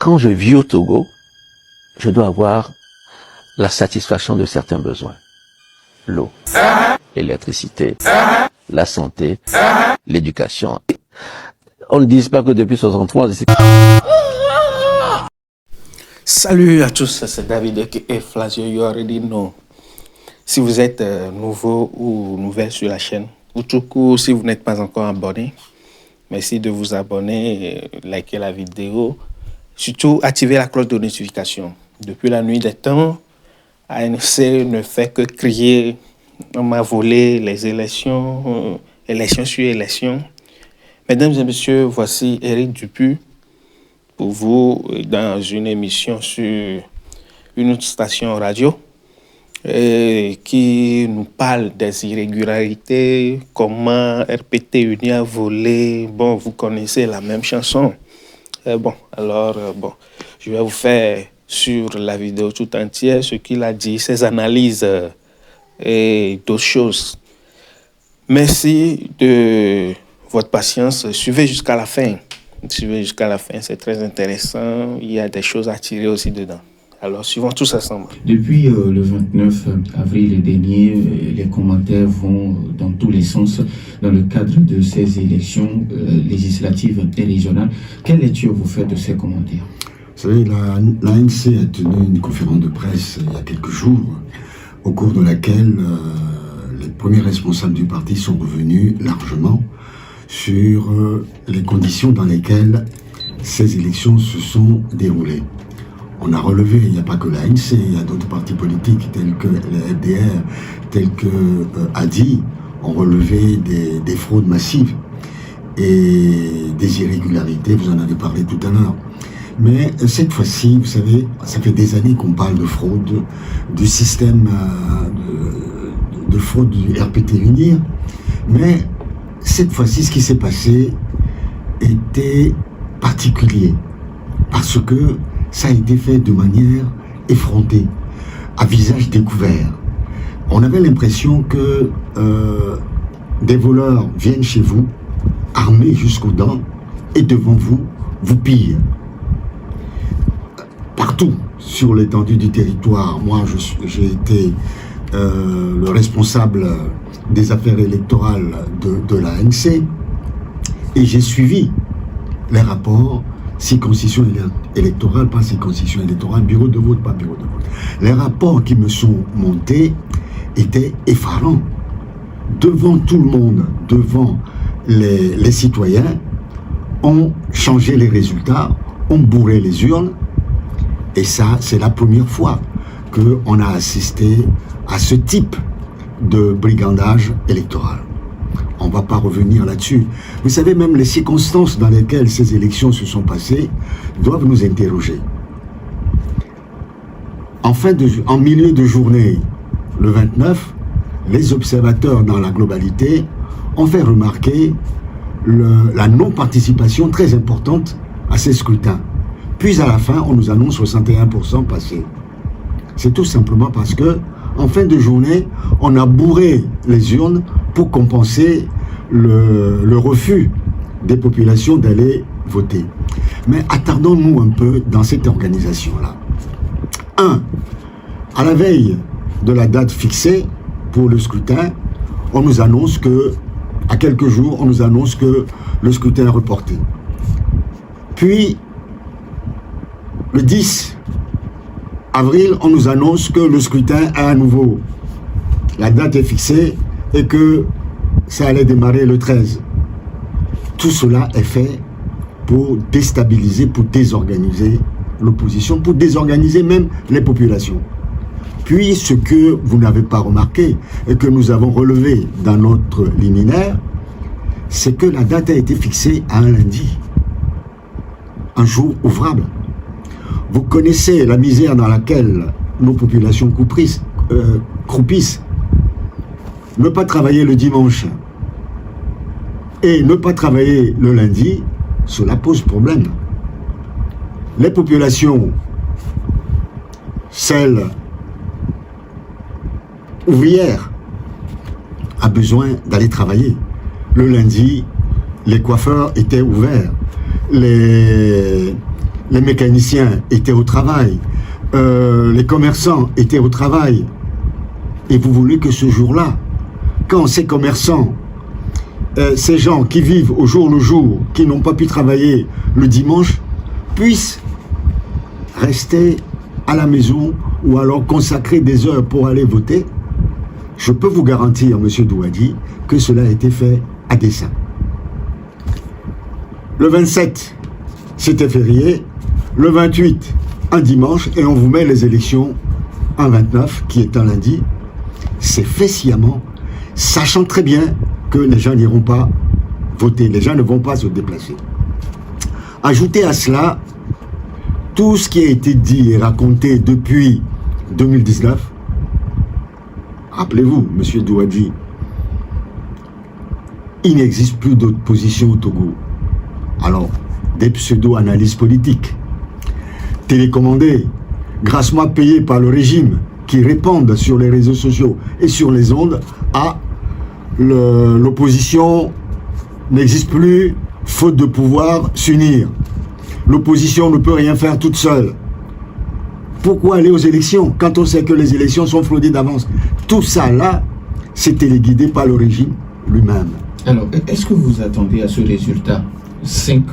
Quand je vis au Togo, je dois avoir la satisfaction de certains besoins. L'eau, l'électricité, la santé, l'éducation. On ne dit pas que depuis 63, Salut à tous, c'est David et Flavio, you already know. Si vous êtes nouveau ou nouvelle sur la chaîne, ou tout court, si vous n'êtes pas encore abonné, merci de vous abonner, liker la vidéo, surtout activer la cloche de notification. Depuis la nuit des temps, ANC ne fait que crier, on m'a volé les élections, élections sur élections. Mesdames et messieurs, voici Eric Dupuis pour vous dans une émission sur une autre station radio qui nous parle des irrégularités, comment RPT Uni a volé. Bon, vous connaissez la même chanson. Je vais vous faire sur la vidéo tout entière ce qu'il a dit, ses analyses et d'autres choses. Merci de votre patience. Suivez jusqu'à la fin. Suivez jusqu'à la fin, c'est très intéressant. Il y a des choses à tirer aussi dedans. Alors, suivons tous ensemble. Depuis le 29 avril dernier, les commentaires vont dans tous les sens dans le cadre de ces élections législatives et régionales. Quelle lecture vous faites de ces commentaires? Vous savez, l'ANC a tenu une conférence de presse il y a quelques jours, au cours de laquelle les premiers responsables du parti sont revenus largement sur les conditions dans lesquelles ces élections se sont déroulées. On a relevé, il n'y a pas que l'ANC, il y a d'autres partis politiques tels que les FDR, tels que ADI, ont relevé des fraudes massives et des irrégularités, vous en avez parlé tout à l'heure. Mais cette fois-ci, vous savez, ça fait des années qu'on parle de fraude, du système de fraude du RPT Unir, mais cette fois-ci, ce qui s'est passé était particulier, parce que ça a été fait de manière effrontée, à visage découvert. On avait l'impression que des voleurs viennent chez vous, armés jusqu'aux dents, et devant vous, vous pillent. Partout sur l'étendue du territoire, moi j'ai été le responsable des affaires électorales de l'ANC, et j'ai suivi les rapports circonscription électorale, pas circonscription électorale, bureau de vote, pas bureau de vote. Les rapports qui me sont montés étaient effarants. Devant tout le monde, devant les citoyens, on changeait les résultats, on bourrait les urnes, et ça, c'est la première fois qu'on a assisté à ce type de brigandage électoral. On ne va pas revenir là-dessus. Vous savez, même les circonstances dans lesquelles ces élections se sont passées doivent nous interroger. En milieu de journée, le 29, les observateurs dans la globalité ont fait remarquer la non-participation très importante à ces scrutins. Puis à la fin, on nous annonce 61% passés. C'est tout simplement parce que en fin de journée, on a bourré les urnes pour compenser le refus des populations d'aller voter. Mais attardons-nous un peu dans cette organisation-là. 1. À la veille de la date fixée pour le scrutin, on nous annonce que, à quelques jours, on nous annonce que le scrutin est reporté. Puis, le 10 avril, on nous annonce que le scrutin est à nouveau. La date est fixée et que ça allait démarrer le 13. Tout cela est fait pour déstabiliser, pour désorganiser l'opposition, pour désorganiser même les populations. Puis, ce que vous n'avez pas remarqué et que nous avons relevé dans notre liminaire, c'est que la date a été fixée à un lundi, un jour ouvrable. Vous connaissez la misère dans laquelle nos populations croupissent. Ne pas travailler le dimanche et ne pas travailler le lundi, cela pose problème. Les populations, celles ouvrières, ont besoin d'aller travailler. Le lundi, les coiffeurs étaient ouverts. les mécaniciens étaient au travail, les commerçants étaient au travail. Et vous voulez que ce jour-là, quand ces commerçants, ces gens qui vivent au jour le jour, qui n'ont pas pu travailler le dimanche, puissent rester à la maison ou alors consacrer des heures pour aller voter, je peux vous garantir, M. Douadi, que cela a été fait à dessein. Le 27, c'était férié. Le 28, un dimanche, et on vous met les élections un 29, qui est un lundi. C'est fait sciemment, sachant très bien que les gens n'iront pas voter, les gens ne vont pas se déplacer. Ajoutez à cela tout ce qui a été dit et raconté depuis 2019. Rappelez-vous, M. Douadi, il n'existe plus d'opposition au Togo. Alors, des pseudo-analyses politiques, télécommandées, grassement payées par le régime, qui répondent sur les réseaux sociaux et sur les ondes, à l'opposition n'existe plus, faute de pouvoir s'unir. L'opposition ne peut rien faire toute seule. Pourquoi aller aux élections quand on sait que les élections sont fraudées d'avance? Tout ça là, c'est téléguidé par le régime lui-même. Alors, est-ce que vous attendez à ce résultat 5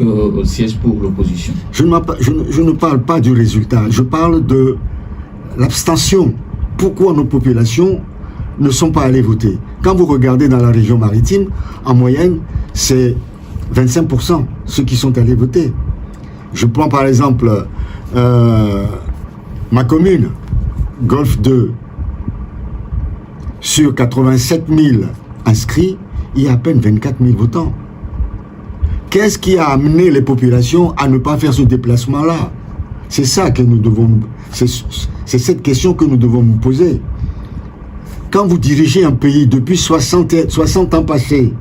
sièges pour l'opposition? Je ne parle pas du résultat, je parle de l'abstention. Pourquoi nos populations ne sont pas allées voter? Quand vous regardez dans la région maritime, en moyenne, c'est 25% ceux qui sont allés voter. Je prends par exemple ma commune, Golfe 2. Sur 87 000 inscrits, il y a à peine 24 000 votants. Qu'est-ce qui a amené les populations à ne pas faire ce déplacement-là? C'est ça que nous devons... C'est cette question que nous devons nous poser. Quand vous dirigez un pays depuis 60 ans passés,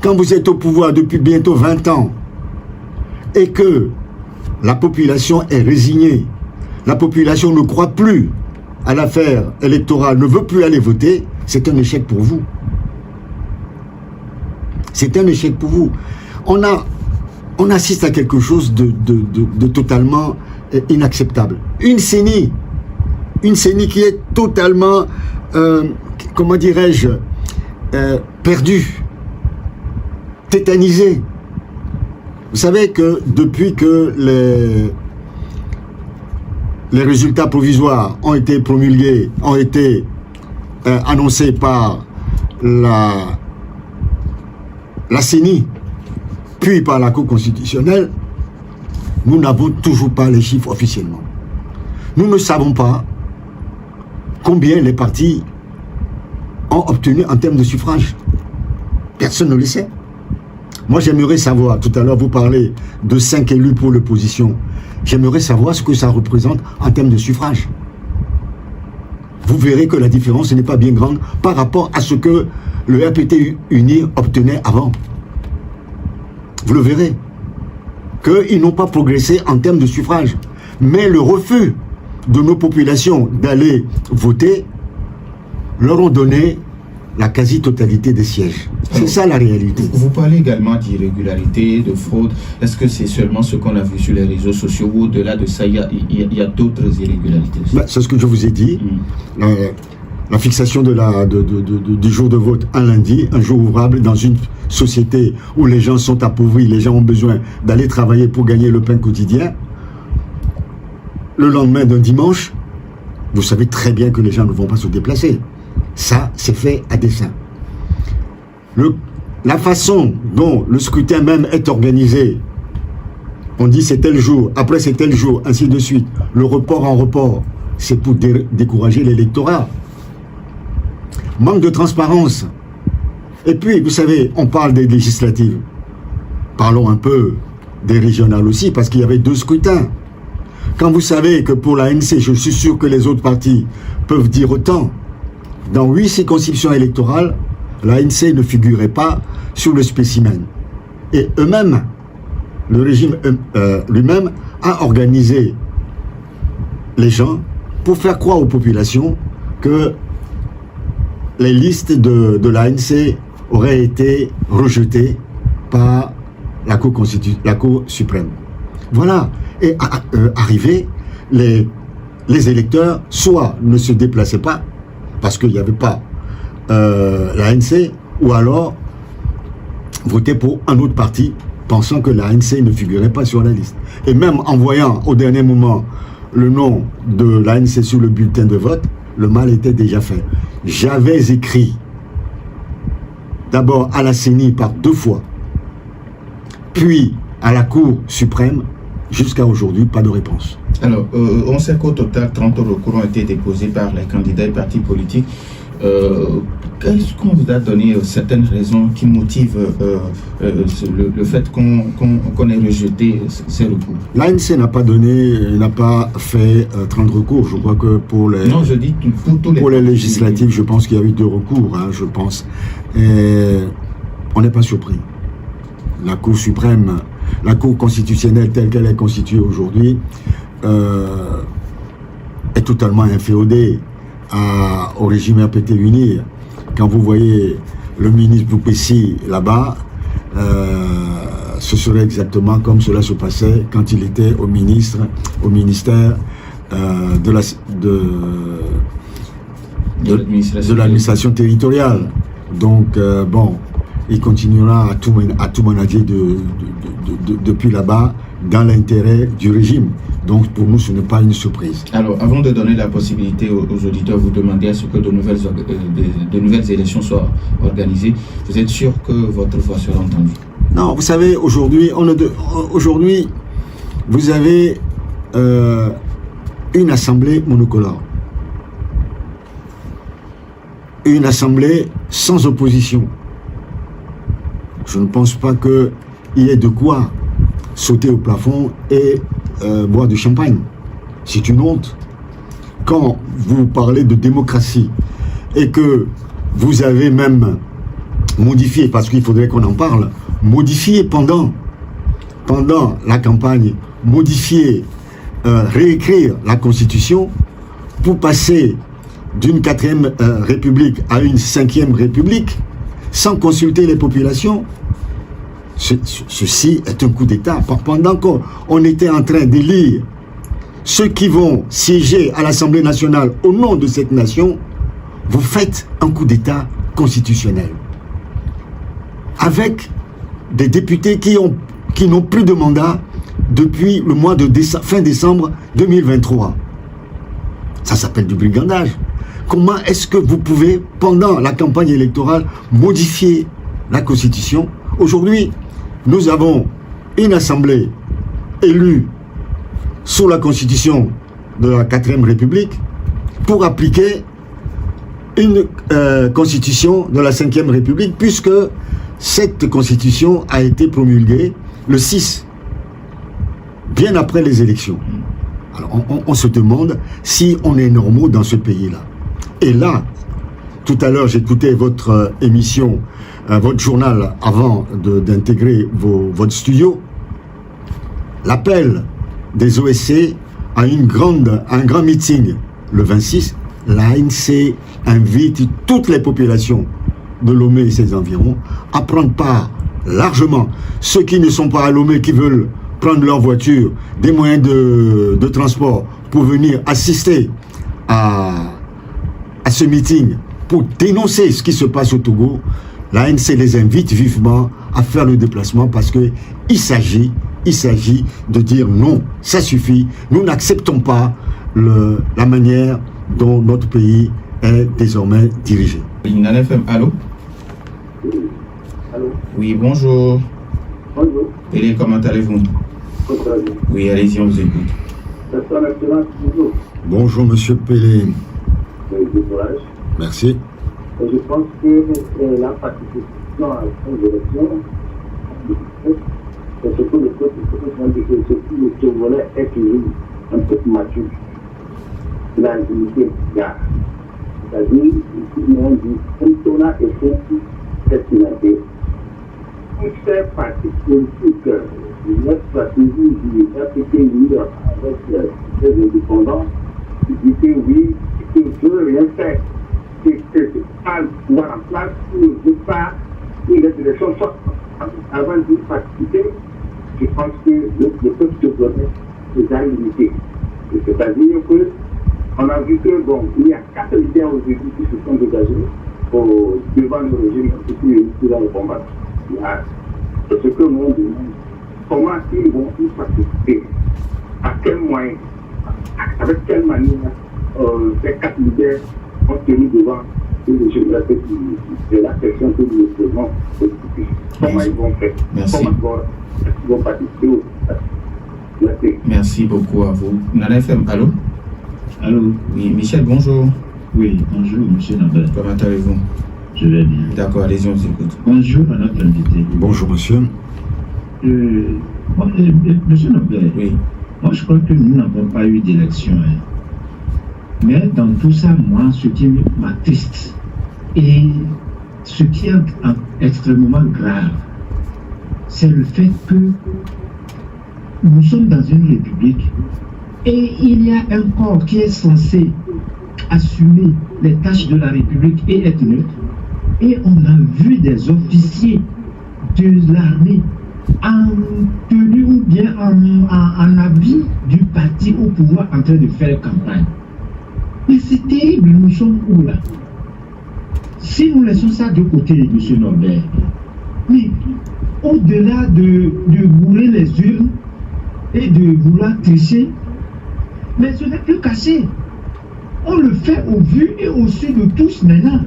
quand vous êtes au pouvoir depuis bientôt 20 ans, et que la population est résignée, la population ne croit plus à l'affaire électorale, ne veut plus aller voter, c'est un échec pour vous. C'est un échec pour vous. On assiste à quelque chose de totalement inacceptable. Une CENI qui est totalement, comment dirais-je, perdue, tétanisée. Vous savez que depuis que les résultats provisoires ont été promulgués, ont été annoncés par la CENI, puis par la Cour constitutionnelle, nous n'avons toujours pas les chiffres officiellement. Nous ne savons pas combien les partis ont obtenu en termes de suffrage. Personne ne le sait. Moi, j'aimerais savoir, tout à l'heure, vous parlez de 5 élus pour l'opposition. J'aimerais savoir ce que ça représente en termes de suffrage. Vous verrez que la différence n'est pas bien grande par rapport à ce que le RPT uni obtenait avant. Vous le verrez. Qu'ils n'ont pas progressé en termes de suffrage. Mais le refus de nos populations d'aller voter leur ont donné la quasi-totalité des sièges. C'est ça la réalité. Vous parlez également d'irrégularité, de fraude. Est-ce que c'est seulement ce qu'on a vu sur les réseaux sociaux ou au-delà de ça, il y a d'autres irrégularités? C'est ce que je vous ai dit. La fixation du jour de vote un lundi, un jour ouvrable dans une société où les gens sont appauvris, les gens ont besoin d'aller travailler pour gagner le pain quotidien. Le lendemain d'un dimanche, vous savez très bien que les gens ne vont pas se déplacer. Ça, c'est fait à dessein. La façon dont le scrutin même est organisé, on dit c'est tel jour, après c'est tel jour, ainsi de suite. Le report en report, c'est pour décourager l'électorat. Manque de transparence. Et puis, vous savez, on parle des législatives. Parlons un peu des régionales aussi, parce qu'il y avait 2 scrutins. Quand vous savez que pour l'ANC, je suis sûr que les autres partis peuvent dire autant, dans 8 circonscriptions électorales, l'ANC ne figurait pas sur le spécimen. Et eux-mêmes, le régime lui-même a organisé les gens pour faire croire aux populations que les listes de l'ANC auraient été rejetées par la Cour suprême. Voilà. Et arrivé, les électeurs, soit ne se déplaçaient pas, parce qu'il n'y avait pas l'ANC, ou alors votaient pour un autre parti, pensant que l'ANC ne figurait pas sur la liste. Et même en voyant au dernier moment le nom de l'ANC sur le bulletin de vote, le mal était déjà fait. J'avais écrit d'abord à la CENI par 2 fois, puis à la Cour suprême, jusqu'à aujourd'hui, pas de réponse. Alors, on sait qu'au total, 30 recours ont été déposés par les candidats et partis politiques. Est-ce qu'on vous a donné certaines raisons qui motivent le fait qu'on ait rejeté ces recours? L'ANC n'a pas fait 30 recours. Je crois que pour les, non, je dis pour les législatives, je pense qu'il y a eu 2 recours, hein, je pense. Et on n'est pas surpris. La Cour suprême, la Cour constitutionnelle telle qu'elle est constituée aujourd'hui, est totalement inféodée au régime RPT unir. Quand vous voyez le ministre Boupessi là-bas, ce serait exactement comme cela se passait quand il était au ministère de l'administration territoriale. Donc, bon, il continuera à tout manager depuis là-bas dans l'intérêt du régime. Donc, pour nous, ce n'est pas une surprise. Alors, avant de donner la possibilité aux auditeurs, vous demandez à ce que de nouvelles élections soient organisées. Vous êtes sûr que votre voix sera entendue? Non, vous savez, aujourd'hui, vous avez une assemblée monocolore. Une assemblée sans opposition. Je ne pense pas qu'il y ait de quoi sauter au plafond et boire du champagne. C'est une honte. Quand vous parlez de démocratie et que vous avez même modifié, parce qu'il faudrait qu'on en parle, modifié pendant la campagne, modifier, réécrire la Constitution pour passer d'une 4e République à une 5e République sans consulter les populations. Ceci est un coup d'État. Pendant qu'on était en train d'élire ceux qui vont siéger à l'Assemblée nationale au nom de cette nation, vous faites un coup d'État constitutionnel. Avec des députés qui n'ont plus de mandat depuis le mois de fin décembre 2023. Ça s'appelle du brigandage. Comment est-ce que vous pouvez, pendant la campagne électorale, modifier la Constitution? Aujourd'hui, nous avons une assemblée élue sous la Constitution de la 4e République pour appliquer une Constitution de la 5e République, puisque cette Constitution a été promulguée le 6, bien après les élections. Alors on se demande si on est normaux dans ce pays-là. Et là, tout à l'heure, j'écoutais votre émission, votre journal avant d'intégrer votre studio. L'appel des OSC à un grand meeting le 26. L'ANC invite toutes les populations de Lomé et ses environs à prendre part largement. Ceux qui ne sont pas à Lomé, qui veulent prendre leur voiture, des moyens de transport pour venir assister à ce meeting pour dénoncer ce qui se passe au Togo, l'ANC les invite vivement à faire le déplacement, parce qu'il s'agit de dire non, ça suffit, nous n'acceptons pas la manière dont notre pays est désormais dirigé. Nana FM, allô? Allô? Oui, bonjour. Bonjour. Et comment allez-vous? Oui, allez-y, on vous écoute. Bonjour, monsieur Pélé. Merci. Et je pense que la participation à ces élections, c'est ce que le peuple dit, que ce qui le Togolais est toujours un peu mature. La dignité, c'est-à-dire, ici, on dit, on a été destinité. Pour faire partie politique, notre stratégie du RPT avec les indépendants, qui dit que oui, que je ne veux rien faire, que pas le pouvoir en place, que je ne veux pas que les élections soient avant de participer. je pense que le peuple se connaît déjà limité. C'est-à-dire qu'on a vu que, bon, il y a 4 leaders aujourd'hui qui se sont dégagés devant le régime qui va le combattre. C'est ce que nous demandons. Comment ils vont y participer? À quel moyen? Avec quelle manière ces 4 leaders ont tenu devant le régime de la question que nous devons expliquer? Comment ils vont faire? Merci. Comment ils vont participer au Merci. Merci beaucoup à vous. Nana FM, allô? Allô? Oui, Michel, bonjour. Oui, bonjour, monsieur Nambert. Comment allez-vous? Je vais bien. D'accord, allez-y, on vous écoute. Bonjour à notre invité. Bonjour monsieur. Monsieur Nambert, Oui. moi je crois que nous n'avons pas eu d'élection. Mais dans tout ça, moi, ce qui m'attriste et ce qui est extrêmement grave, c'est le fait que nous sommes dans une république et il y a un corps qui est censé assumer les tâches de la République et être neutre. Et on a vu des officiers de l'armée en tenue ou bien en habit du parti au pouvoir en train de faire campagne. Mais c'est terrible, nous sommes où là? Si nous laissons ça de côté, M. Norbert, mais au-delà de bourrer les urnes et de vouloir tricher, mais ce n'est plus caché. On le fait au vu et au su de tous maintenant.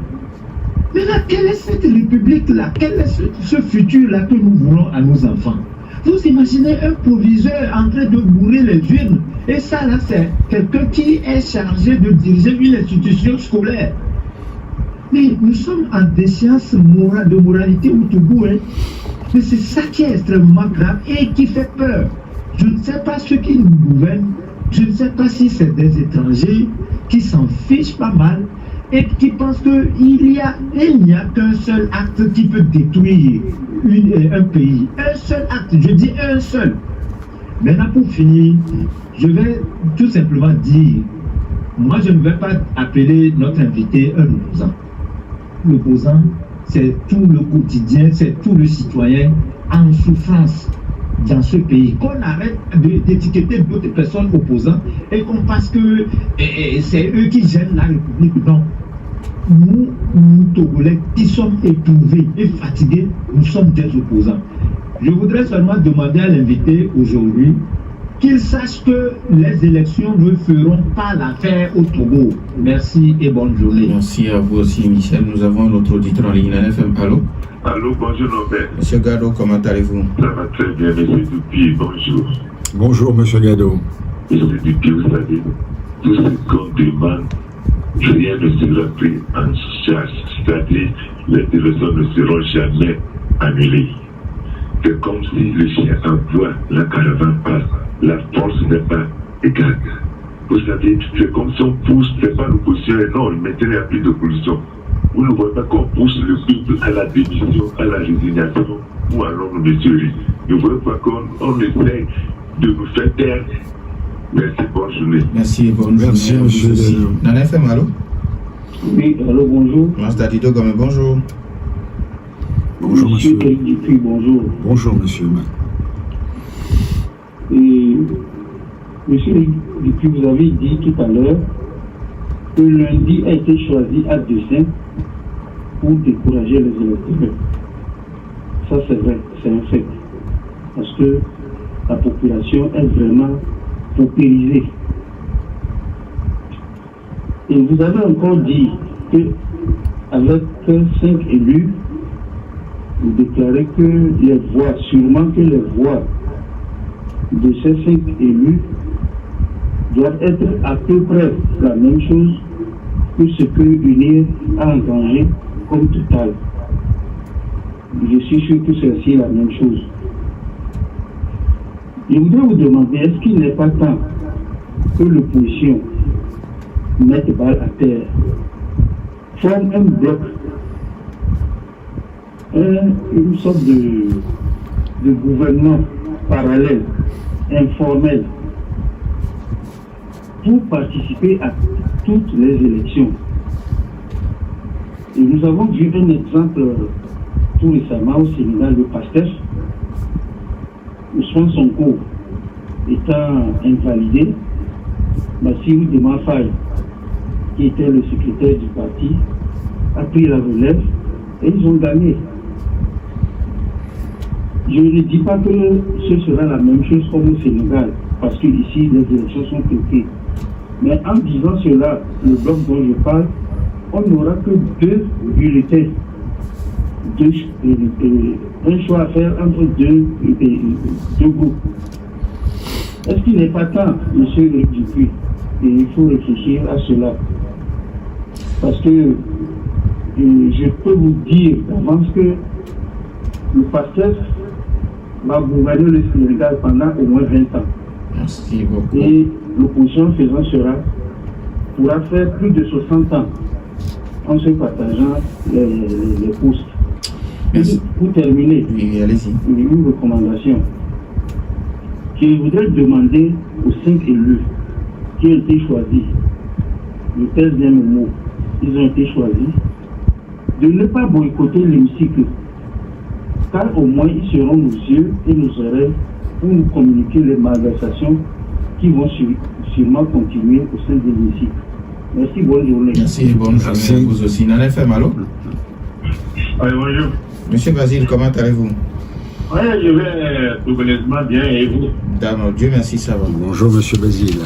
Maintenant, quelle est cette république-là? Quel est ce futur-là que nous voulons à nos enfants? Vous imaginez un proviseur en train de bourrer les urnes, et ça là, c'est quelqu'un qui est chargé de diriger une institution scolaire. Mais nous sommes en déchéance de moralité au Togo, hein? Mais c'est ça qui est extrêmement grave et qui fait peur. Je ne sais pas ceux qui nous gouvernent, je ne sais pas si c'est des étrangers qui s'en fichent pas mal et qui pensent qu'il n'y a qu'un seul acte qui peut détruire un pays. Un seul acte, je dis un seul. Maintenant, pour finir, je vais tout simplement dire, moi je ne vais pas appeler notre invité un opposant. L'opposant, c'est tout le quotidien, c'est tout le citoyen en souffrance dans ce pays. Qu'on arrête d'étiqueter d'autres personnes opposantes et qu'on pense que c'est eux qui gênent la République. Non. Nous, Togolais, qui sommes éprouvés et fatigués, nous sommes des opposants. Je voudrais seulement demander à l'invité aujourd'hui qu'il sache que les élections ne feront pas l'affaire au Togo. Merci et bonne journée. Merci à vous aussi, Michel. Nous avons un autre auditeur en ligne. Nana FM, allô? Allô, bonjour Norbert. Monsieur Gado, comment allez-vous? Ça va très bien, monsieur Dupuis, bonjour. Bonjour monsieur Gado. Monsieur Dupuis, vous savez, tout ce qu'on demande, rien ne sera pris en charge. C'est-à-dire, les élections ne seront jamais annulées. C'est comme si le chien envoie, la caravane passe, la force n'est pas égale. Vous savez, c'est comme si on pousse, c'est pas l'opposition, non, maintenant il n'y a plus d'opposition. Vous ne voyez pas qu'on pousse le peuple à la démission, à la résignation, ou alors monsieur Ri. Ne voyez pas qu'on essaie de nous faire taire. Merci, bonne journée. Merci, bonne journée. Merci, monsieur Gado. Nana FM, allô? Oui, allô, bonjour. Master Dido Gomé, bonjour. Bonjour monsieur. Dupuis, bonjour. Bonjour monsieur. Et monsieur Dupuis, vous avez dit tout à l'heure que lundi a été choisi à dessein pour décourager les électeurs. Ça c'est vrai, c'est un fait. Parce que la population est vraiment paupérisée. Et vous avez encore dit que avec 5 élus, vous déclarez que les voix, sûrement que les voix de ces 5 élus doivent être à peu près la même chose que ce que l'UNIR a engagé comme total. Je suis sûr que c'est aussi la même chose. Je voudrais vous demander, est-ce qu'il n'est pas temps que l'opposition mette balle à terre, forme un bloc, une sorte de gouvernement parallèle, informel, pour participer à toutes les élections. Et nous avons vu un exemple tout récemment au Sénégal de PASTEF, Ousmane Sonko étant invalidé, Bassirou Diomaye Faye, qui était le secrétaire du parti, a pris la relève et ils ont gagné. Je ne dis pas que ce sera la même chose comme au Sénégal, parce que ici les élections sont truquées. Mais en disant cela, le bloc dont je parle, on n'aura que 2 bulletins. Un choix à faire entre deux groupes. Est-ce qu'il n'est pas temps, M. Éric Dupuis, et il faut réfléchir à cela? Parce que je peux vous dire d'avance que le PASTEF va gouverner le Sénégal pendant au moins 20 ans. Merci beaucoup. Et l'opposition faisant cela pourra faire plus de 60 ans en se partageant les postes. Merci. Pour terminer, Oui, allez-y. une recommandation. Je voudrais demander aux 5 élus qui ont été choisis, le pèse bien le mot, ils ont été choisis, de ne pas boycotter l'hémicycle, car au moins ils seront nos yeux et nos oreilles pour nous communiquer les malversations qui vont sûrement continuer au sein de l'hémicycle. Merci, bonne journée. Merci, bonne journée à vous aussi. Nana FM, allô? Oui, bonjour. Monsieur Basile, comment allez-vous? Oui, je vais doublement bien et vous? D'accord, Dieu merci, ça va. Bonjour, monsieur Basile.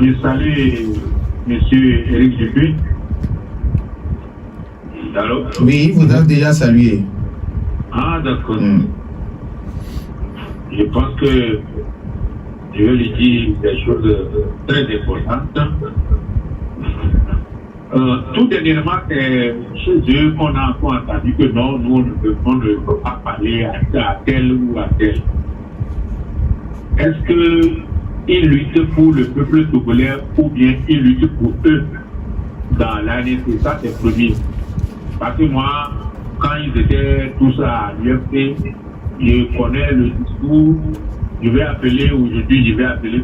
Je salue monsieur Éric Dupuis. Allô? Oui, vous avez déjà salué. Ah, d'accord. Je pense que je vais lui dire des choses très importantes. Tout dernièrement, c'est chez eux qu'on a encore entendu que non, nous, on ne peut pas parler à tel ou à tel. Est-ce qu'ils luttent pour le peuple togolais ou bien ils luttent pour eux dans l'année? C'est ça, c'est premier. Parce que moi, quand ils étaient tous à l'UFP, je connais le discours. Je vais appeler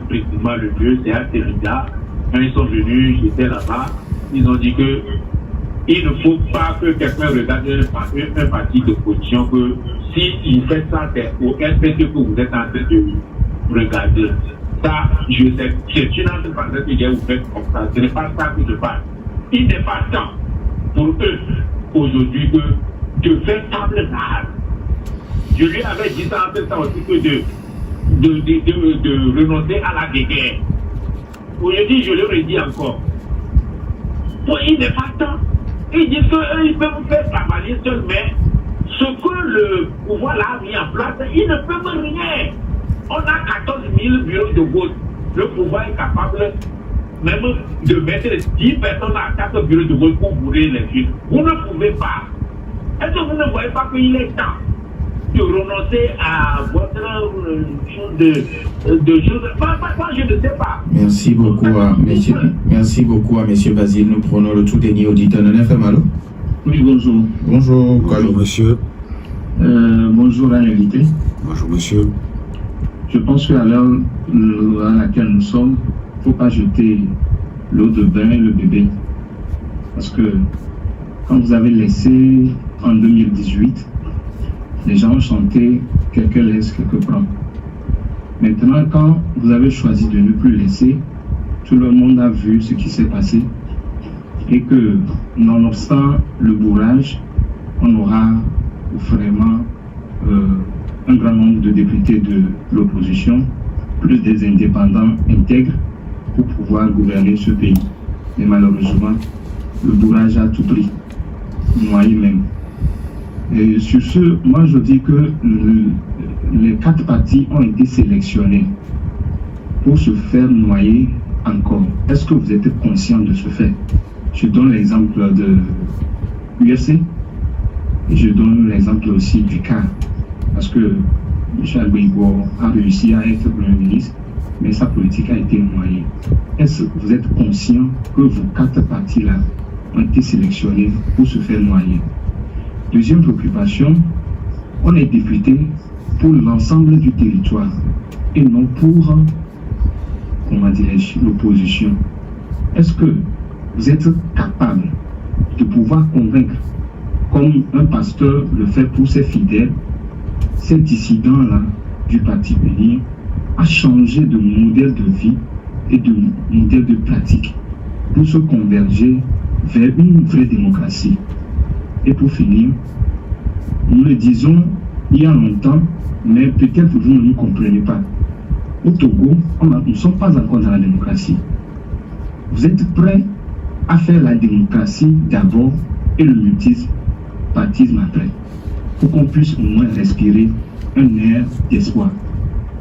précisément le vieux, c'est un Téléda. Quand ils sont venus, j'étais là-bas. Ils ont dit que il ne faut pas que quelqu'un regarde un parti d'opposition, que s'il fait ça, c'est au RPC que vous êtes en train de regarder. Ça, je sais, c'est une autre pensée que vous faites comme ça. Ce n'est pas ça que je parle. Il n'est pas temps pour eux, aujourd'hui, de faire table rase. Je lui avais dit ça en fait ça aussi que de renoncer à la guerre. Aujourd'hui, je le redis encore. Il n'est pas temps. Ils disent qu'eux, ils peuvent faire travailler seuls, mais ce que le pouvoir a mis en place, ils ne peuvent rien. On a 14 000 bureaux de vote. Le pouvoir est capable même de mettre 10 personnes à 4 bureaux de vote pour bourrer les villes. Vous ne pouvez pas. Est-ce que vous ne voyez pas qu'il est temps de renoncer à votre chose de choses? Moi, je ne sais pas. Merci beaucoup à monsieur Basile. Nous prenons le tout dernier auditeur de FM, allô? Oui, bonjour. Bonjour, Bonjour, monsieur. Bonjour à l'invité. Bonjour, monsieur. Je pense qu'à l'heure à laquelle nous sommes, il ne faut pas jeter l'eau de bain et le bébé. Parce que quand vous avez laissé en 2018, les gens ont chanté « quelques laissent, quelques prend ». Maintenant, quand vous avez choisi de ne plus laisser, tout le monde a vu ce qui s'est passé et que, nonobstant le bourrage, on aura vraiment un grand nombre de députés de l'opposition, plus des indépendants intègres pour pouvoir gouverner ce pays. Mais malheureusement, le bourrage a tout pris, noyé même. Et sur ce, moi je dis que les 4 partis ont été sélectionnés pour se faire noyer encore. Est-ce que vous êtes conscient de ce fait? Je donne l'exemple de l'UFC et je donne l'exemple aussi du CAR. Parce que M. Agbegbo a réussi à être Premier ministre, mais sa politique a été noyée. Est-ce que vous êtes conscient que vos 4 partis-là ont été sélectionnés pour se faire noyer? Deuxième préoccupation, on est député pour l'ensemble du territoire et non pour, comment dirais-je, l'opposition. Est-ce que vous êtes capable de pouvoir convaincre, comme un pasteur le fait pour ses fidèles, ces dissidents-là, du parti Bénin à changer de modèle de vie et de modèle de pratique pour se converger vers une vraie démocratie. Et pour finir, nous le disons il y a longtemps, mais peut-être vous ne nous comprenez pas. Au Togo, nous ne sommes pas encore dans la démocratie. Vous êtes prêts à faire la démocratie d'abord et le multipartisme après, pour qu'on puisse au moins respirer un air d'espoir.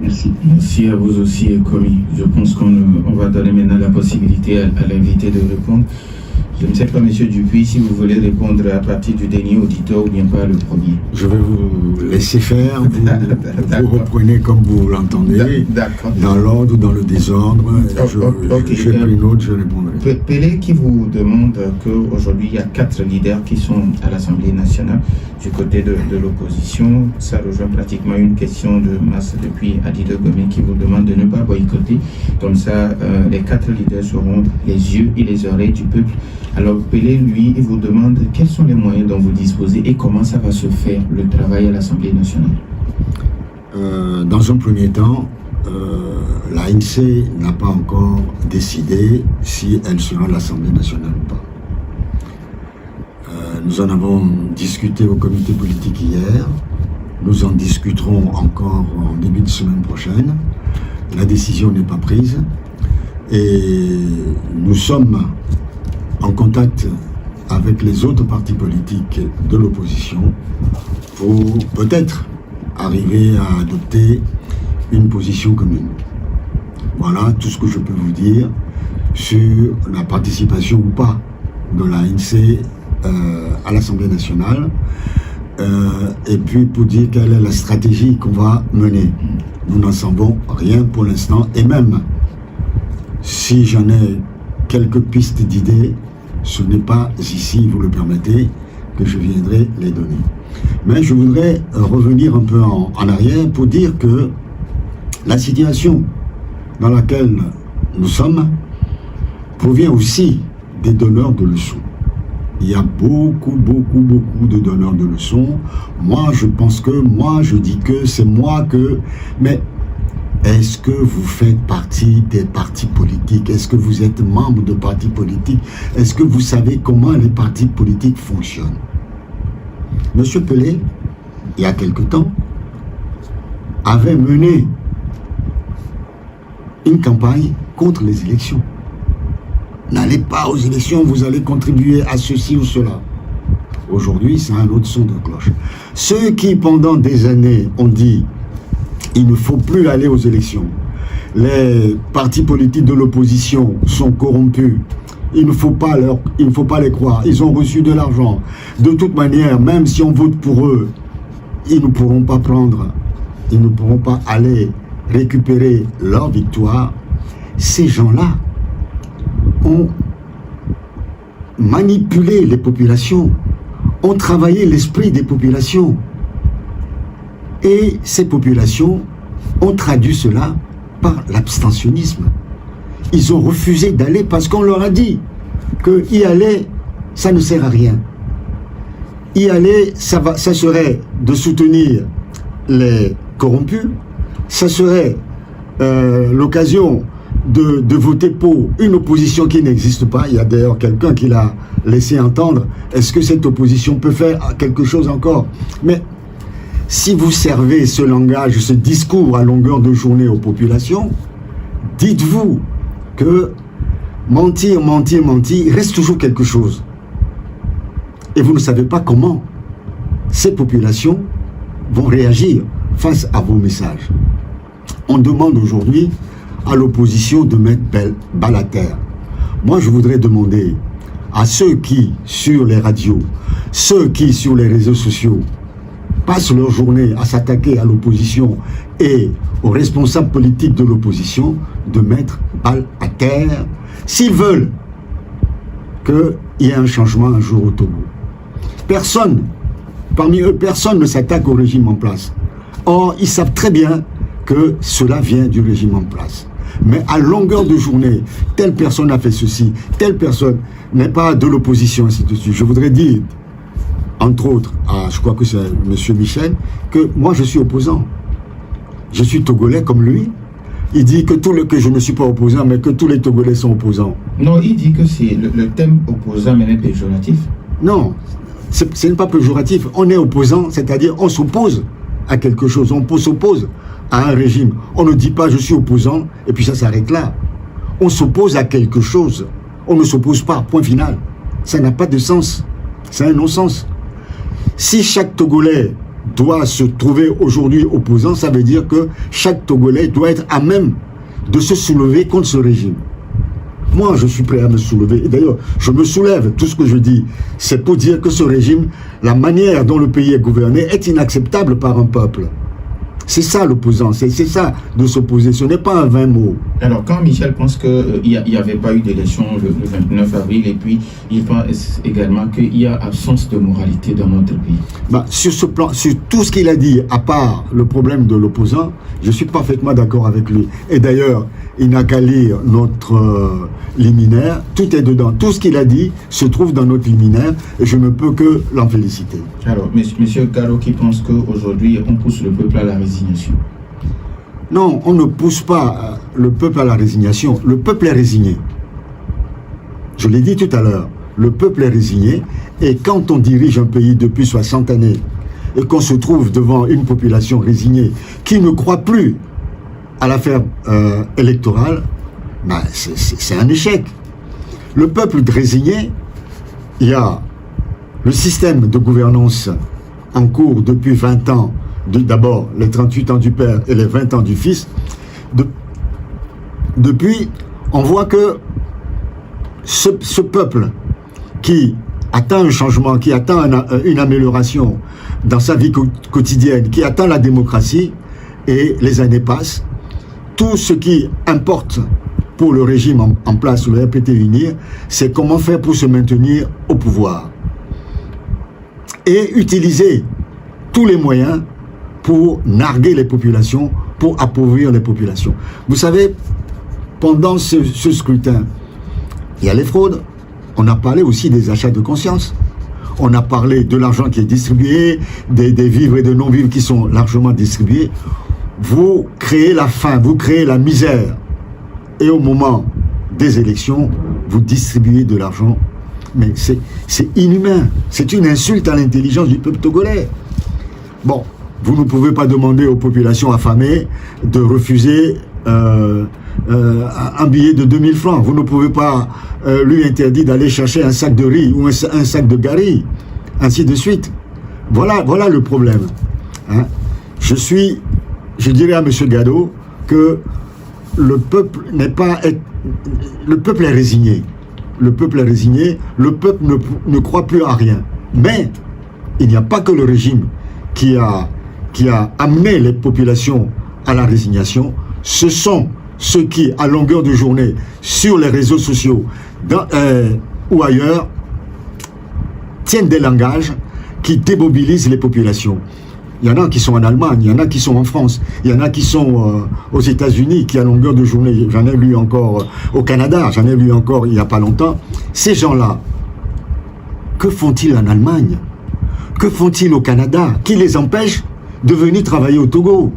Merci. Merci à vous aussi, Komi. Je pense qu'on va donner maintenant la possibilité à l'invité de répondre. Je ne sais pas, M. Dupuis, si vous voulez répondre à partir du dernier auditeur ou bien pas le premier. Je vais vous laisser faire. Vous reprenez comme vous l'entendez. D'accord. Dans l'ordre ou dans le désordre. J'ai pris une autre, je répondrai. Pelé qui vous demande qu'aujourd'hui il y a 4 leaders qui sont à l'Assemblée nationale du côté de l'opposition. Ça rejoint pratiquement une question de masse depuis Adide Gomé qui vous demande de ne pas boycotter. Comme ça, les 4 leaders seront les yeux et les oreilles du peuple. Alors Pelé, lui, il vous demande quels sont les moyens dont vous disposez et comment ça va se faire, le travail à l'Assemblée nationale. Dans un premier temps, l'ANC n'a pas encore décidé si elle sera à l'Assemblée nationale ou pas. Nous en avons discuté au comité politique hier. Nous en discuterons encore en début de semaine prochaine. La décision n'est pas prise. Et nous sommes en contact avec les autres partis politiques de l'opposition pour peut-être arriver à adopter une position commune. Voilà tout ce que je peux vous dire sur la participation ou pas de l'ANC à l'Assemblée nationale et puis pour dire quelle est la stratégie qu'on va mener. Nous n'en savons rien pour l'instant et même si j'en ai quelques pistes d'idées, ce n'est pas ici, vous le permettez, que je viendrai les donner. Mais je voudrais revenir un peu en arrière pour dire que la situation dans laquelle nous sommes provient aussi des donneurs de leçons. Il y a beaucoup de donneurs de leçons. Moi, je pense que, moi, je dis que, c'est moi que... Mais est-ce que vous faites partie des partis politiques? Est-ce que vous êtes membre de partis politiques? Est-ce que vous savez comment les partis politiques fonctionnent? Monsieur Pelé, il y a quelque temps, avait mené une campagne contre les élections. N'allez pas aux élections, vous allez contribuer à ceci ou cela. Aujourd'hui, c'est un autre son de cloche. Ceux qui, pendant des années, ont dit il ne faut plus aller aux élections, les partis politiques de l'opposition sont corrompus, il ne faut pas les croire, ils ont reçu de l'argent. De toute manière, même si on vote pour eux, ils ne pourront pas aller récupérer leur victoire. Ces gens-là ont manipulé les populations, ont travaillé l'esprit des populations. Et ces populations ont traduit cela par l'abstentionnisme. Ils ont refusé d'aller parce qu'on leur a dit que y aller, ça ne sert à rien. Y aller, ça serait de soutenir les corrompus, ça serait l'occasion de voter pour une opposition qui n'existe pas. Il y a d'ailleurs quelqu'un qui l'a laissé entendre. Est-ce que cette opposition peut faire quelque chose encore? Mais si vous servez ce langage, ce discours à longueur de journée aux populations, dites-vous que mentir, il reste toujours quelque chose. Et vous ne savez pas comment ces populations vont réagir face à vos messages. On demande aujourd'hui à l'opposition de mettre balle à terre. Moi, je voudrais demander à ceux qui, sur les radios, ceux qui, sur les réseaux sociaux, passent leur journée à s'attaquer à l'opposition et aux responsables politiques de l'opposition, de mettre balle à terre s'ils veulent qu'il y ait un changement un jour au Togo. Personne, parmi eux, personne ne s'attaque au régime en place. Or, ils savent très bien que cela vient du régime en place. Mais à longueur de journée, telle personne a fait ceci, telle personne n'est pas de l'opposition, ainsi de suite. Je voudrais dire, entre autres, je crois que c'est M. Michel, que moi je suis opposant. je suis Togolais comme lui. Il dit que je ne suis pas opposant, mais que tous les Togolais sont opposants. Non, il dit que c'est le thème opposant, mais n'est péjoratif. Non, ce n'est pas péjoratif. On est opposant, c'est-à-dire on s'oppose à quelque chose. On s'oppose à un régime. On ne dit pas je suis opposant et puis ça s'arrête là. On s'oppose à quelque chose. On ne s'oppose pas, point final. Ça n'a pas de sens. C'est un non-sens. Si chaque Togolais doit se trouver aujourd'hui opposant, ça veut dire que chaque Togolais doit être à même de se soulever contre ce régime. Moi, je suis prêt à me soulever. Et d'ailleurs, je me soulève. Tout ce que je dis, c'est pour dire que ce régime, la manière dont le pays est gouverné, est inacceptable par un peuple. C'est ça l'opposant, c'est ça de s'opposer, ce n'est pas un vain mot. Alors quand Michel pense qu'il n'y avait pas eu d'élection le 29 avril et puis il pense également qu'il y a absence de moralité dans notre pays. Sur ce plan, sur tout ce qu'il a dit, à part le problème de l'opposant, je suis parfaitement d'accord avec lui. Et d'ailleurs, il n'a qu'à lire notre liminaire, tout est dedans. Tout ce qu'il a dit se trouve dans notre liminaire et je ne peux que l'en féliciter. Alors, monsieur Garo qui pense qu'aujourd'hui on pousse le peuple à la résignation. Non, on ne pousse pas le peuple à la résignation. Le peuple est résigné. Je l'ai dit tout à l'heure. Le peuple est résigné. Et quand on dirige un pays depuis 60 années et qu'on se trouve devant une population résignée qui ne croit plus à l'affaire électorale, c'est un échec. Le peuple résigné, il y a le système de gouvernance en cours depuis 20 ans, d'abord les 38 ans du père et les 20 ans du fils. Depuis, on voit que ce peuple qui atteint un changement, qui atteint une amélioration dans sa vie quotidienne, qui atteint la démocratie, et les années passent, tout ce qui importe pour le régime en place, le RPT UNIR, c'est comment faire pour se maintenir au pouvoir. Et utiliser tous les moyens pour narguer les populations, pour appauvrir les populations. Vous savez, pendant ce scrutin, il y a les fraudes. On a parlé aussi des achats de conscience. On a parlé de l'argent qui est distribué, des vivres et de non-vivres qui sont largement distribués. Vous créez la faim, vous créez la misère. Et au moment des élections, vous distribuez de l'argent. Mais c'est inhumain. C'est une insulte à l'intelligence du peuple togolais. Bon, vous ne pouvez pas demander aux populations affamées de refuser un billet de 2000 francs. Vous ne pouvez pas lui interdire d'aller chercher un sac de riz ou un sac de gari, ainsi de suite. Voilà le problème. Hein? Je dirais à M. Gado que le peuple le peuple est résigné. Le peuple est résigné, le peuple ne croit plus à rien. Mais il n'y a pas que le régime qui a amené les populations à la résignation. Ce sont ceux qui, à longueur de journée, sur les réseaux sociaux ou ailleurs, tiennent des langages qui démobilisent les populations. Il y en a qui sont en Allemagne, il y en a qui sont en France, il y en a qui sont aux États-Unis, qui à longueur de journée, j'en ai lu encore au Canada, j'en ai lu encore il n'y a pas longtemps. Ces gens-là, que font-ils en Allemagne? Que font-ils au Canada? Qui les empêche de venir travailler au Togo?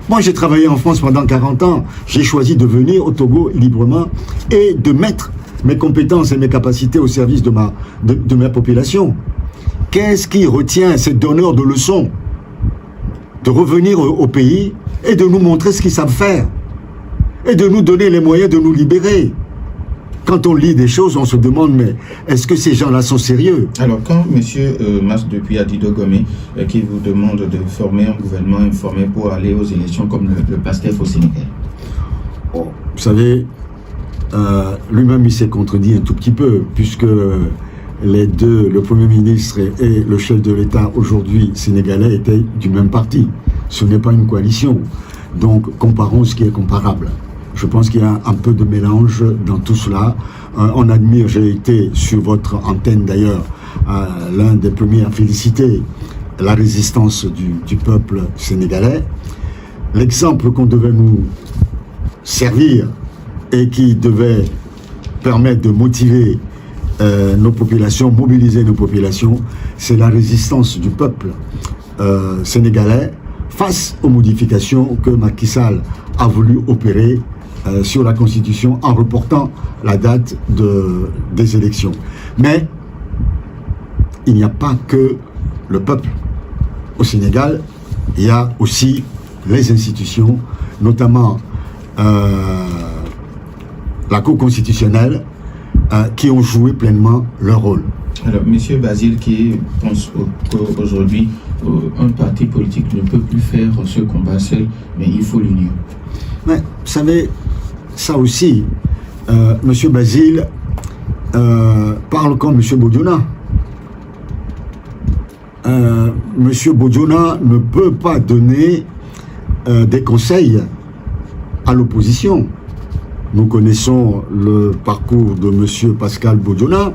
Moi, j'ai travaillé en France pendant 40 ans. J'ai choisi de venir au Togo librement et de mettre mes compétences et mes capacités au service de ma population. Qu'est-ce qui retient ces donneurs de leçons de revenir au pays et de nous montrer ce qu'ils savent faire et de nous donner les moyens de nous libérer? Quand on lit des choses, on se demande, mais est-ce que ces gens-là sont sérieux? Alors, quand M. Mas depuis Adido Gomé, qui vous demande de former un gouvernement informé pour aller aux élections comme le PASTEF au Sénégal? Vous savez, lui-même, il s'est contredit un tout petit peu, puisque les deux, le Premier ministre et le chef de l'État aujourd'hui sénégalais, étaient du même parti. Ce n'est pas une coalition. Donc, comparons ce qui est comparable. Je pense qu'il y a un peu de mélange dans tout cela. On admire, j'ai été sur votre antenne d'ailleurs, l'un des premiers à féliciter la résistance du peuple sénégalais. L'exemple qu'on devait nous servir et qui devait permettre de motiver nos populations, mobiliser nos populations, c'est la résistance du peuple sénégalais face aux modifications que Macky Sall a voulu opérer sur la Constitution en reportant la date des élections. Mais il n'y a pas que le peuple. Au Sénégal, il y a aussi les institutions, notamment la Cour constitutionnelle, qui ont joué pleinement leur rôle. Alors, M. Basile, qui pense qu'aujourd'hui, un parti politique ne peut plus faire ce combat seul, mais il faut l'union. Mais, vous savez, ça aussi, M. Basile parle comme M. Bodiona. M. Bodiona ne peut pas donner des conseils à l'opposition. Nous connaissons le parcours de M. Pascal Bodiona.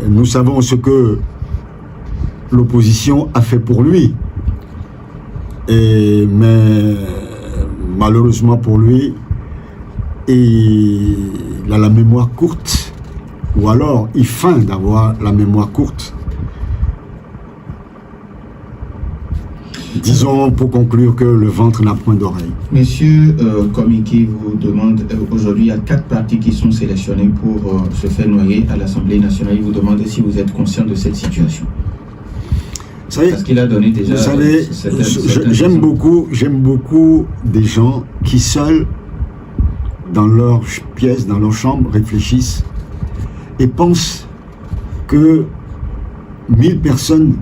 Nous savons ce que l'opposition a fait pour lui. Mais malheureusement pour lui, il a la mémoire courte, ou alors il feint d'avoir la mémoire courte. Disons pour conclure que le ventre n'a point d'oreille. Monsieur Komiki vous demande, aujourd'hui il y a 4 partis qui sont sélectionnés pour se faire noyer à l'Assemblée nationale. Il vous demande si vous êtes conscient de cette situation. Parce qu'il a donné déjà... Vous savez, j'aime beaucoup des gens qui seuls, dans leur pièce, dans leur chambre, réfléchissent et pensent que 1000 personnes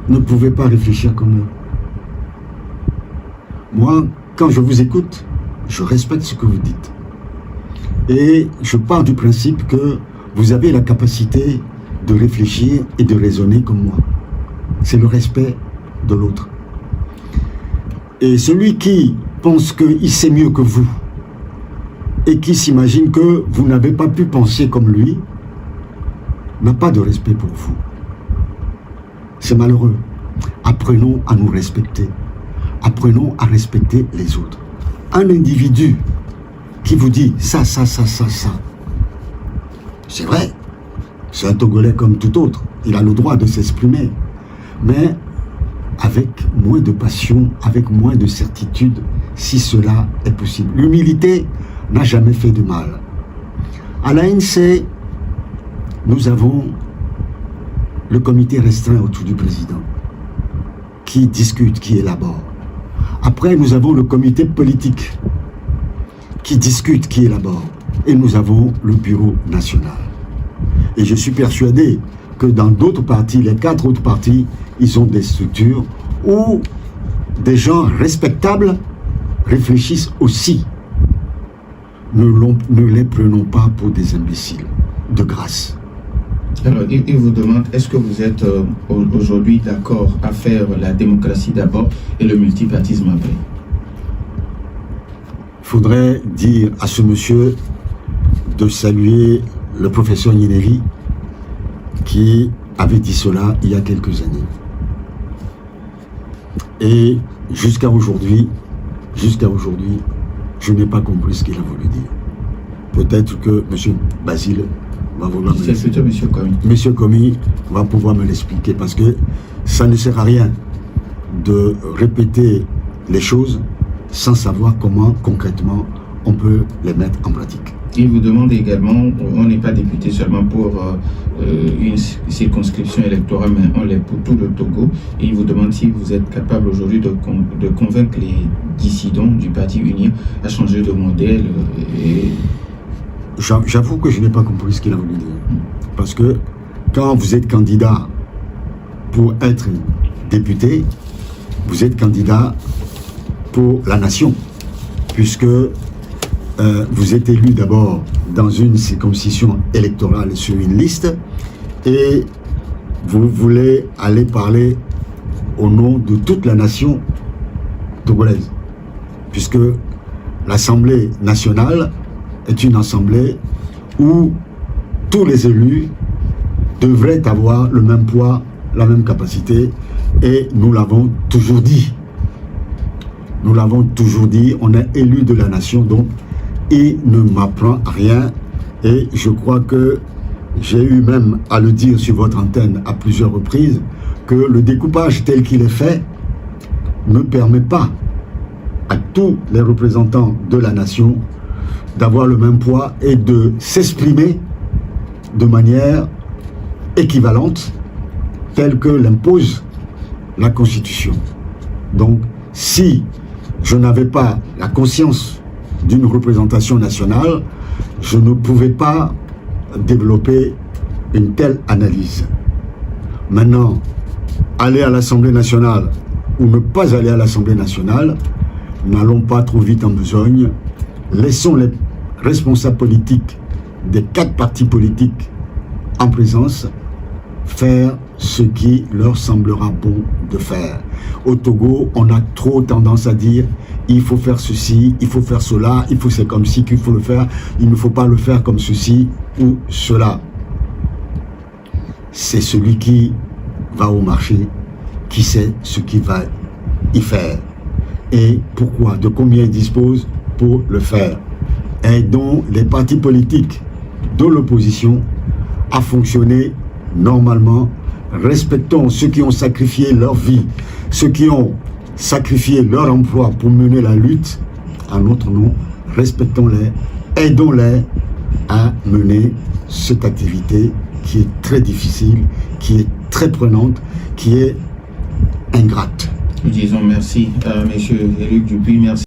ne pouvaient pas réfléchir comme eux. Moi, quand je vous écoute, je respecte ce que vous dites. Et je pars du principe que vous avez la capacité de réfléchir et de raisonner comme moi. C'est le respect de l'autre. Et celui qui pense qu'il sait mieux que vous et qui s'imagine que vous n'avez pas pu penser comme lui, n'a pas de respect pour vous. C'est malheureux. Apprenons à nous respecter. Apprenons à respecter les autres. Un individu qui vous dit ça, c'est vrai. C'est un Togolais comme tout autre. Il a le droit de s'exprimer. Mais avec moins de passion, avec moins de certitude, si cela est possible. L'humilité n'a jamais fait de mal. À l'ANC, nous avons le comité restreint autour du président, qui discute, qui élabore. Après, nous avons le comité politique, qui discute, qui élabore. Et nous avons le bureau national. Et je suis persuadé que dans d'autres partis, les 4 autres partis, ils ont des structures où des gens respectables réfléchissent aussi. Ne les prenons pas pour des imbéciles, de grâce. Alors, il vous demande, est-ce que vous êtes aujourd'hui d'accord à faire la démocratie d'abord et le multipartisme après? Il faudrait dire à ce monsieur de saluer le professeur Nyénéry qui avait dit cela il y a quelques années. Et jusqu'à aujourd'hui, je n'ai pas compris ce qu'il a voulu dire. Peut-être que M. Basile va vouloir me l'expliquer. M. Komi va pouvoir me l'expliquer parce que ça ne sert à rien de répéter les choses sans savoir comment concrètement on peut les mettre en pratique. Il vous demande également, on n'est pas député seulement pour une circonscription électorale, mais on l'est pour tout le Togo. Et il vous demande si vous êtes capable aujourd'hui de convaincre les dissidents du parti Union à changer de modèle. J'avoue que je n'ai pas compris ce qu'il a voulu dire. Parce que quand vous êtes candidat pour être député, vous êtes candidat pour la nation. Puisque vous êtes élu d'abord dans une circonscription électorale sur une liste et vous voulez aller parler au nom de toute la nation togolaise. Puisque l'Assemblée nationale est une assemblée où tous les élus devraient avoir le même poids, la même capacité et nous l'avons toujours dit. Nous l'avons toujours dit, on est élu de la nation, donc il ne m'apprend rien et je crois que j'ai eu même à le dire sur votre antenne à plusieurs reprises, que le découpage tel qu'il est fait ne permet pas à tous les représentants de la nation d'avoir le même poids et de s'exprimer de manière équivalente, telle que l'impose la Constitution. Donc, si je n'avais pas la conscience d'une représentation nationale, je ne pouvais pas développer une telle analyse. Maintenant, aller à l'Assemblée nationale ou ne pas aller à l'Assemblée nationale, n'allons pas trop vite en besogne. Laissons les responsables politiques des 4 partis politiques en présence faire ce qui leur semblera bon de faire. Au Togo, on a trop tendance à dire il faut faire ceci, il faut faire cela, il faut c'est comme ci qu'il faut le faire, il ne faut pas le faire comme ceci ou cela. C'est celui qui va au marché qui sait ce qu'il va y faire et pourquoi, de combien il dispose pour le faire. Aidons les partis politiques de l'opposition à fonctionner normalement. Respectons ceux qui ont sacrifié leur vie, ceux qui ont sacrifié leur emploi pour mener la lutte en notre nom. Respectons-les, aidons-les à mener cette activité qui est très difficile, qui est très prenante, qui est ingrate. Nous disons merci à M. Éric Dupuis, merci.